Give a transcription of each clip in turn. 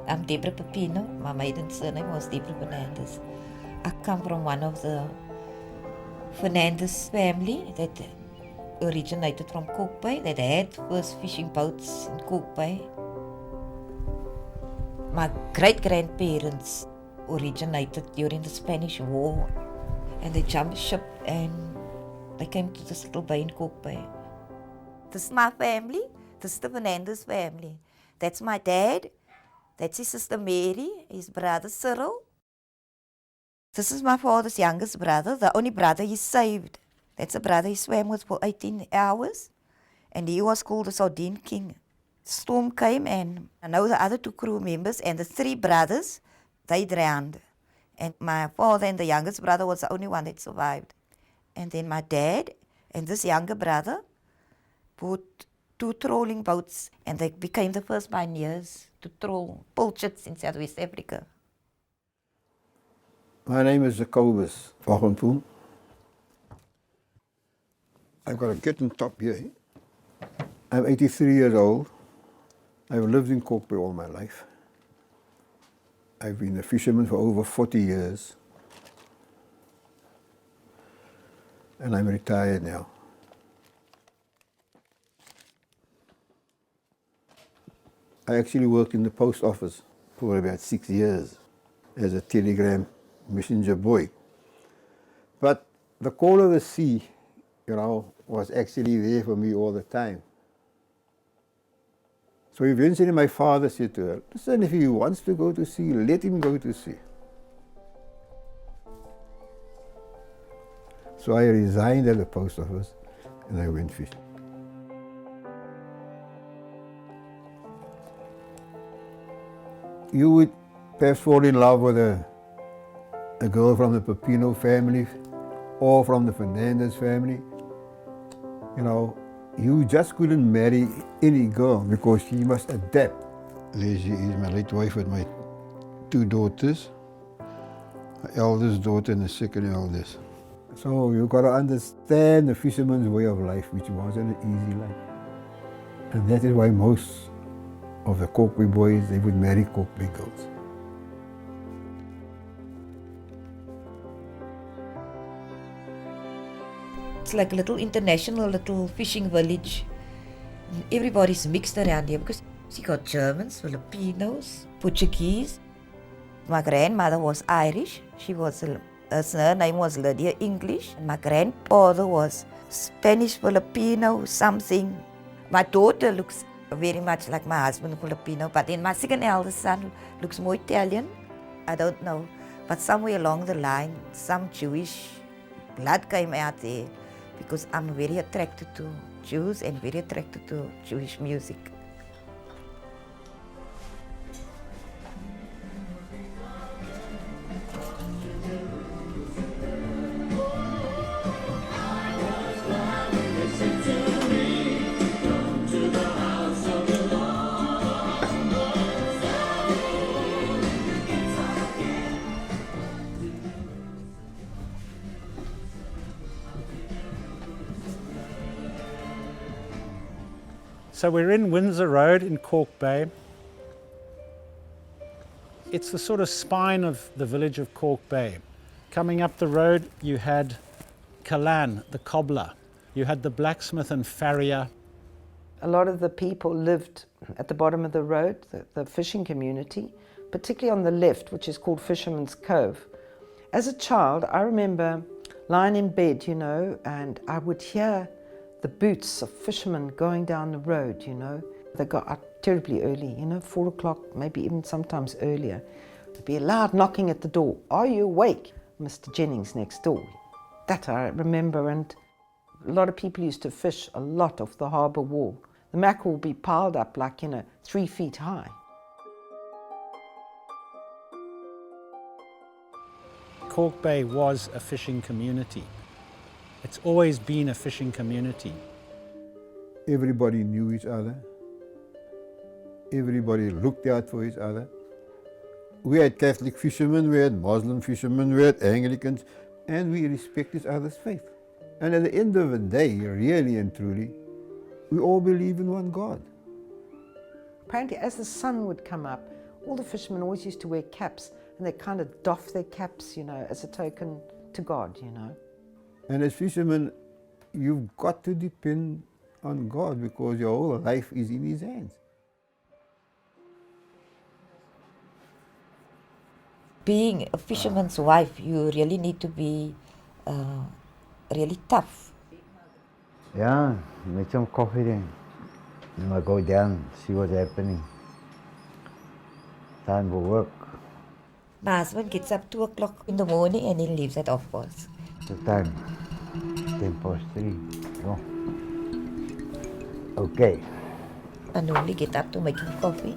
I'm Deborah Pepino. My maiden surname was Deborah Fernandez. I come from one of the Fernandez family that originated from Kalk Bay, that had first fishing boats in Kalk Bay. My great-grandparents originated during the Spanish War, and they jumped ship and they came to this little bay in Kalk Bay. This is my family. This is the Fernandez family. That's my dad. That's his sister Mary, his brother Cyril. This is my father's youngest brother, the only brother he saved. That's a brother he swam with for 18 hours, and he was called the Sardine King. Storm came, and I know the other 2 crew members and the 3 brothers, they drowned. And my father and the youngest brother was the only one that survived. And then my dad and this younger brother bought 2 trawling boats, and they became the first pioneers to trawl pilchards in Southwest Africa. My name is Jacobus Waggenpoel. I've got a kitten top here. I'm 83 years old. I've lived in Kalk Bay all my life. I've been a fisherman for over 40 years. And I'm retired now. I actually worked in the post office for about 6 years as a telegram messenger boy. But the call of the sea, was actually there for me all the time. So eventually my father said to her, listen, if he wants to go to sea, let him go to sea. So I resigned at the post office and I went fishing. You would perhaps fall in love with a girl from the Pepino family or from the Fernandez family. You just couldn't marry any girl because she must adapt. There she is, my late wife with my 2 daughters, my eldest daughter and the second eldest. So you got to understand the fisherman's way of life, which wasn't an easy life. And that is why most of the Kalk Bay boys, they would marry Kalk Bay girls. It's like a little international little fishing village. Everybody's mixed around here because you got Germans, Filipinos, Portuguese. My grandmother was Irish. Her name was Lydia English. And my grandfather was Spanish, Filipino, something. My daughter looks very much like my husband, Filipino, but then my second eldest son looks more Italian. I don't know, but somewhere along the line, some Jewish blood came out there because I'm very attracted to Jews and very attracted to Jewish music. So we're in Windsor Road in Kalk Bay. It's the sort of spine of the village of Kalk Bay. Coming up the road, you had Kalan, the cobbler. You had the blacksmith and farrier. A lot of the people lived at the bottom of the road, the fishing community, particularly on the left, which is called Fisherman's Cove. As a child, I remember lying in bed, and I would hear the boots of fishermen going down the road, They got out terribly early, 4 o'clock, maybe even sometimes earlier. There'd be a loud knocking at the door. Are you awake? Mr. Jennings next door. That I remember, and a lot of people used to fish a lot off the harbour wall. The mackerel would be piled up like, 3 feet high. Kalk Bay was a fishing community. It's always been a fishing community. Everybody knew each other. Everybody looked out for each other. We had Catholic fishermen, we had Muslim fishermen, we had Anglicans, and we respect each other's faith. And at the end of the day, really and truly, we all believe in one God. Apparently, as the sun would come up, all the fishermen always used to wear caps, and they kind of doff their caps, you know, as a token to God, you know. And as fishermen, you've got to depend on God because your whole life is in His hands. Being a fisherman's wife, you really need to be really tough. Yeah, make some coffee then. Then I go down, see what's happening. Time for work. My husband gets up 2 o'clock in the morning and he leaves at 3:30. The time, 3:10. Oh. Okay. I normally get up to making coffee.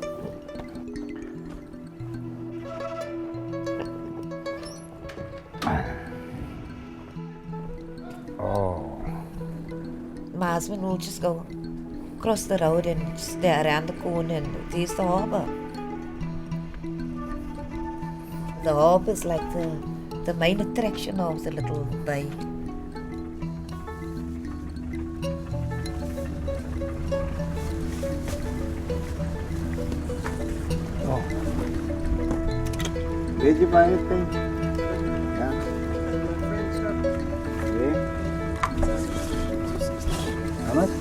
Oh. My husband will just go across the road and stare around the corner and there's the harbour. The harbour is like the main attraction of the little bay. Oh. Did you buy anything? Yeah. Yeah. How much?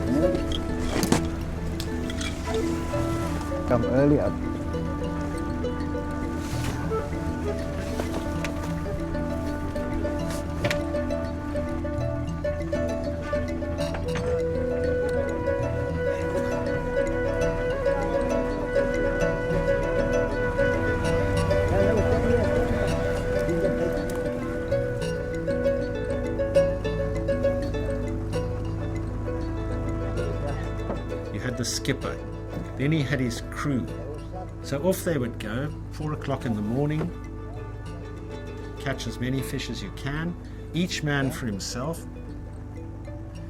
Yeah. Come early up. The skipper, then he had his crew. So off they would go, 4 o'clock in the morning, catch as many fish as you can, each man for himself.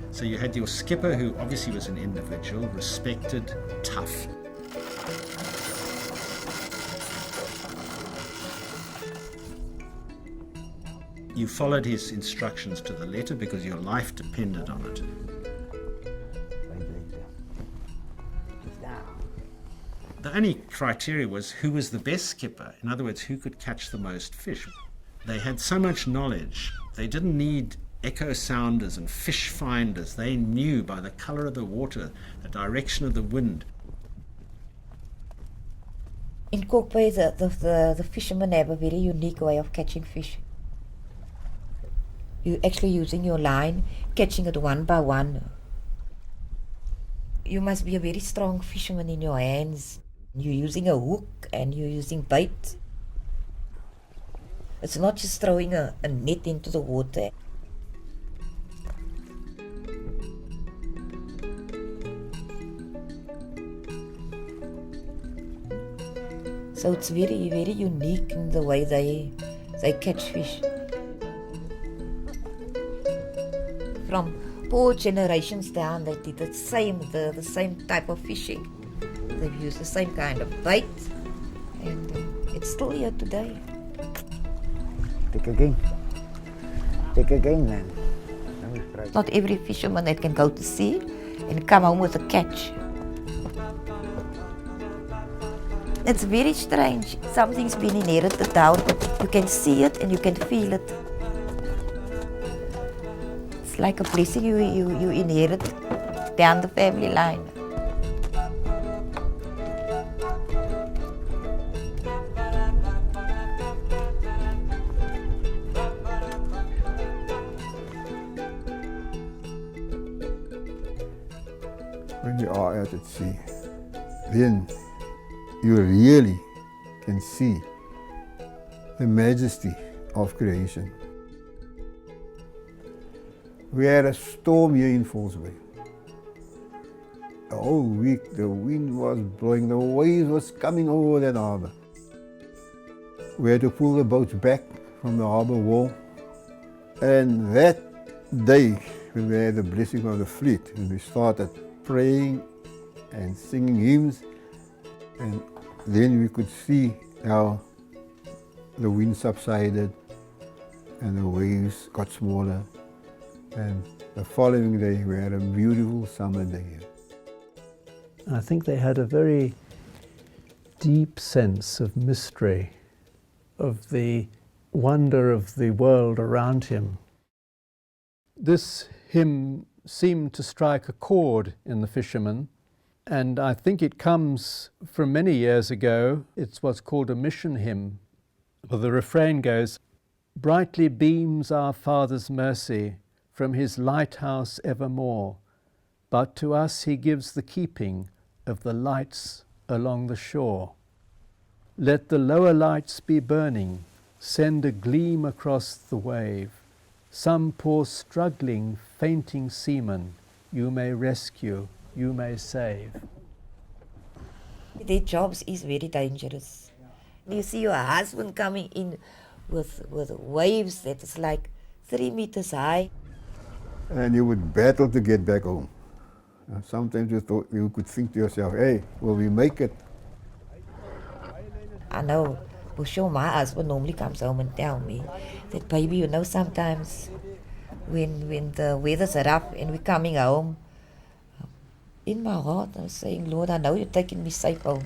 So you had your skipper, who obviously was an individual, respected, tough. You followed his instructions to the letter because your life depended on it. The only criteria was who was the best skipper. In other words, who could catch the most fish. They had so much knowledge. They didn't need echo sounders and fish finders. They knew by the color of the water, the direction of the wind. In Kalk Bay, the fishermen have a very unique way of catching fish. You're actually using your line, catching it one by one. You must be a very strong fisherman in your hands. You're using a hook and you're using bait. It's not just throwing a net into the water. So it's very, very unique in the way they catch fish. From 4 generations down, they did the same type of fishing. They've used the same kind of bait, and it's still here today. Take again. Take again, man. Not every fisherman that can go to sea and come home with a catch. It's very strange. Something's been inherited down. You can see it and you can feel it. It's like a blessing you inherit down the family line. When you are out at sea, then you really can see the majesty of creation. We had a storm here in Falls Bay. The whole week the wind was blowing, the waves was coming over that harbour. We had to pull the boats back from the harbour wall. And that day, when we had the blessing of the fleet, and we started praying and singing hymns, and then we could see how the wind subsided and the waves got smaller. And the following day we had a beautiful summer day. I think they had a very deep sense of mystery, of the wonder of the world around him. This hymn seemed to strike a chord in the fishermen, and I think it comes from many years ago. It's what's called a mission hymn. Well, the refrain goes, "Brightly beams our Father's mercy from his lighthouse evermore, but to us he gives the keeping of the lights along the shore. Let the lower lights be burning, send a gleam across the wave. Some poor struggling, fainting seaman you may rescue, you may save." Their jobs is very dangerous. You see your husband coming in with waves that is like 3 meters high. And you would battle to get back home. And sometimes you could think to yourself, hey, will we make it? I know, for sure my husband normally comes home and tell me that, baby, you know, sometimes when the weather's rough and we're coming home, in my heart I'm saying, Lord, I know you're taking me safe home.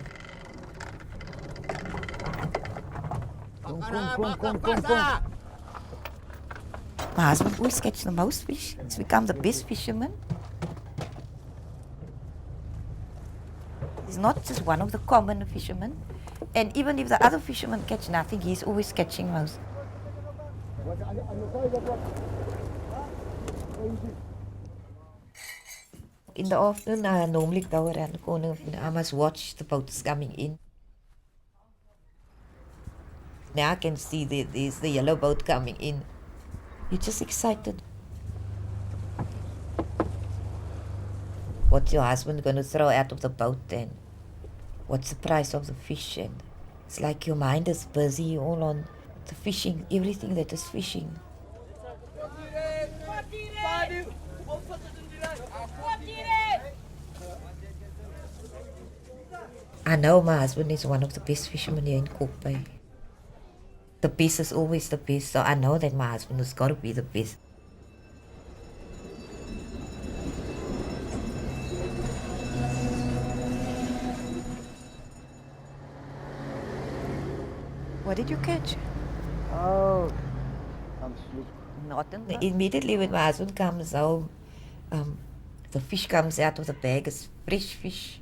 My husband always catches the most fish. He's become the best fisherman. He's not just one of the common fishermen. And even if the other fishermen catch nothing, he's always catching most. In the afternoon, I normally go around the corner and I must watch the boats coming in. Now I can see there's the yellow boat coming in. You're just excited. What's your husband going to throw out of the boat then? What's the price of the fish? And it's like your mind is busy all on the fishing, everything that is fishing. I know my husband is one of the best fishermen here in Kalk Bay. The best is always the best, so I know that my husband has got to be the best. What did you catch? Oh, I'm sleep. Nothing. Immediately when my husband comes home, the fish comes out of the bag. It's fresh fish.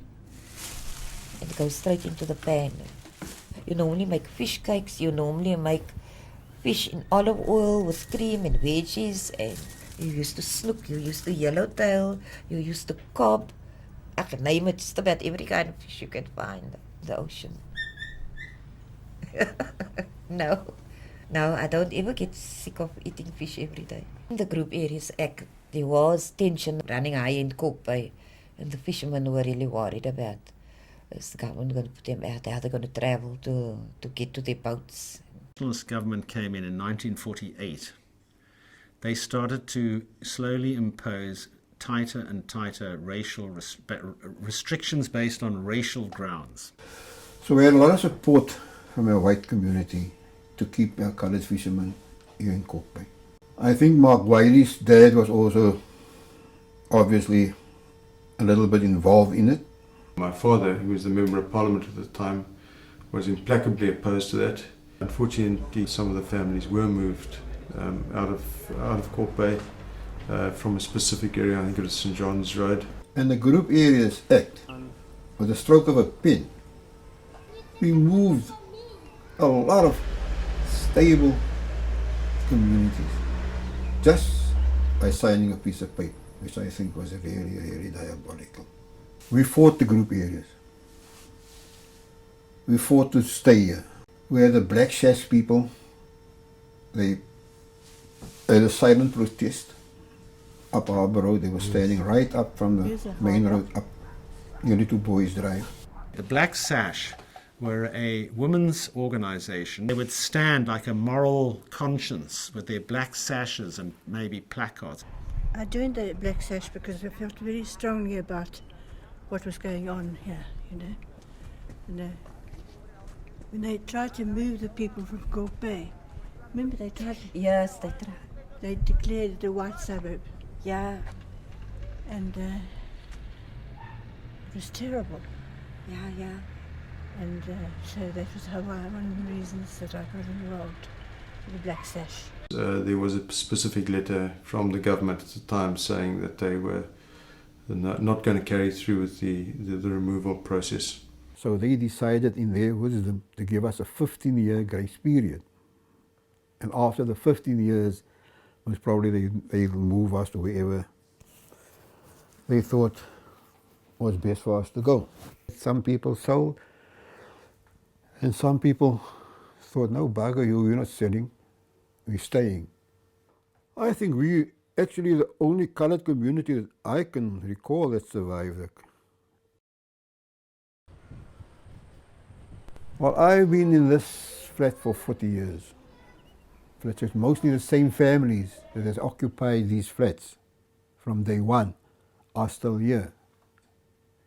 And it goes straight into the pan. You normally make fish cakes. You normally make fish in olive oil with cream and veggies. And you used to snook. You used to yellowtail. You used to cob. I can name it, just about every kind of fish you can find in the ocean. No, I don't ever get sick of eating fish every day. In the Group Areas Act, there was tension running high in Kalk Bay, and the fishermen were really worried about, is the government going to put them out, how they're going to travel to get to their boats. The nationalist government came in 1948. They started to slowly impose tighter and tighter racial restrictions based on racial grounds. So we had a lot of support from our white community to keep our coloured fishermen here in Kalk Bay. I think Mark Wiley's dad was also obviously a little bit involved in it. My father, who was the Member of Parliament at the time, was implacably opposed to that. Unfortunately, some of the families were moved out of Kalk Bay from a specific area. I think it was St John's Road. And the Group Areas Act, with the stroke of a pen, removed a lot of stable communities just by signing a piece of paper, which I think was very, very diabolical. We fought the group areas. We fought to stay here. We had the Black Sash people. They had a silent protest up Harbour Road. They were standing right up from the main road up nearly to Boys Drive. The Black Sash were a women's organization. They would stand like a moral conscience with their black sashes and maybe placards. I joined the Black Sash because I felt very strongly about what was going on here, you know. And when they tried to move the people from Kalk Bay, remember they tried to... Yes, they tried. They declared it a white suburb. Yeah. And it was terrible. Yeah. And so that was how one of the reasons that I got involved with the Black Sash. There was a specific letter from the government at the time saying that they were not going to carry through with the removal process. So they decided in their wisdom to give us a 15-year grace period. And after the 15 years, most probably they'll move us to wherever they thought was best for us to go. Some people sold, and some people thought, no, bugger you, we're not selling, we're staying. I think we actually the only coloured community that I can recall that survived. Well, I've been in this flat for 40 years. It's mostly the same families that has occupied these flats from day one are still here.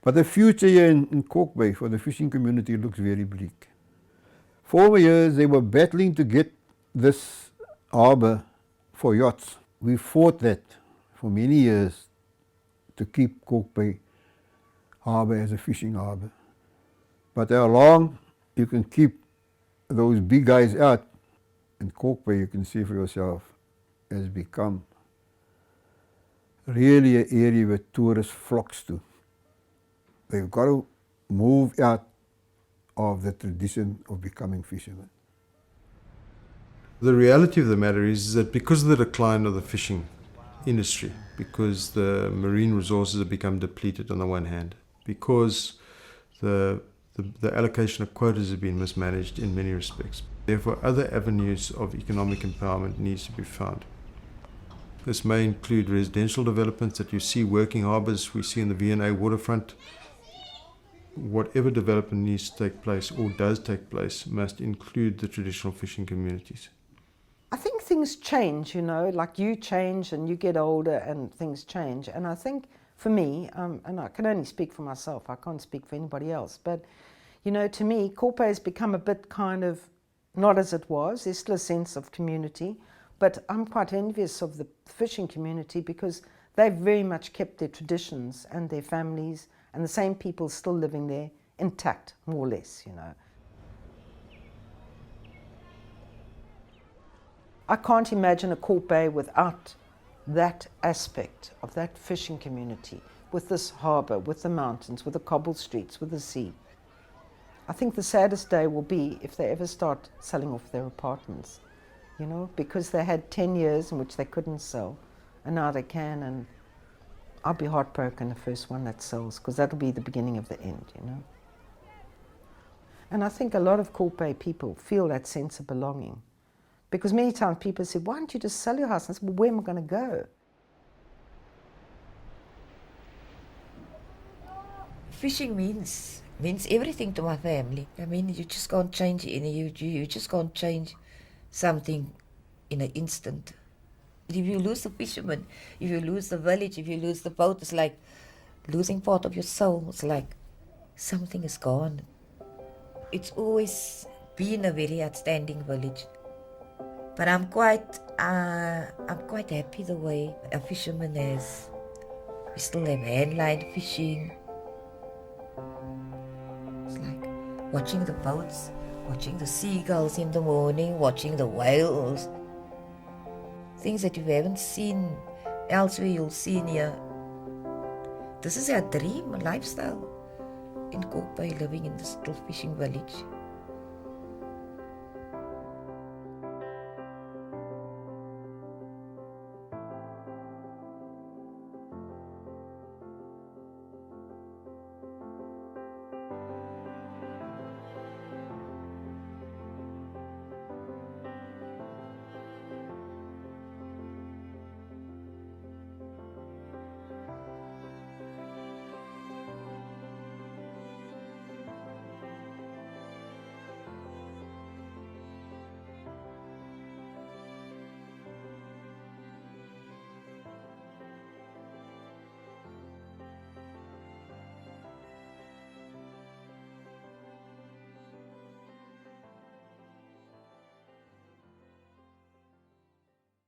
But the future here in Kalk Bay for the fishing community looks very bleak. Former years they were battling to get this harbour for yachts. We fought that for many years to keep Kalk Bay harbour as a fishing harbour. But how long you can keep those big guys out, and Kalk Bay, you can see for yourself, has become really an area where tourists flocks to. They've got to move out of the tradition of becoming fishermen. The reality of the matter is that because of the decline of the fishing industry, because the marine resources have become depleted on the one hand, because the allocation of quotas have been mismanaged in many respects. Therefore, other avenues of economic empowerment needs to be found. This may include residential developments that you see, working harbours we see in the V&A waterfront. Whatever development needs to take place or does take place must include the traditional fishing communities. I think things change, you know, like you change and you get older and things change. And I think for me, and I can only speak for myself, I can't speak for anybody else, but, you know, to me, Kalk Bay has become a bit kind of not as it was. There's still a sense of community, but I'm quite envious of the fishing community because they've very much kept their traditions and their families and the same people still living there intact, more or less, you know. I can't imagine a Kalk Bay without that aspect of that fishing community, with this harbour, with the mountains, with the cobbled streets, with the sea. I think the saddest day will be if they ever start selling off their apartments, you know, because they had 10 years in which they couldn't sell, and now they can, and I'll be heartbroken the first one that sells, because that'll be the beginning of the end, you know. And I think a lot of Kalk Bay people feel that sense of belonging, because many times people say, why don't you just sell your house? And I say, well, where am I going to go? Fishing means everything to my family. I mean, you just can't change it. You just can't change something in an instant. If you lose the fisherman, if you lose the village, if you lose the boat, it's like losing part of your soul. It's like something is gone. It's always been a very outstanding village. But I'm quite happy the way a fisherman is. We still have handline fishing. It's like watching the boats, watching the seagulls in the morning, watching the whales. Things that you haven't seen elsewhere, you'll see in here. This is our dream, a lifestyle in Kalk Bay, living in this little fishing village.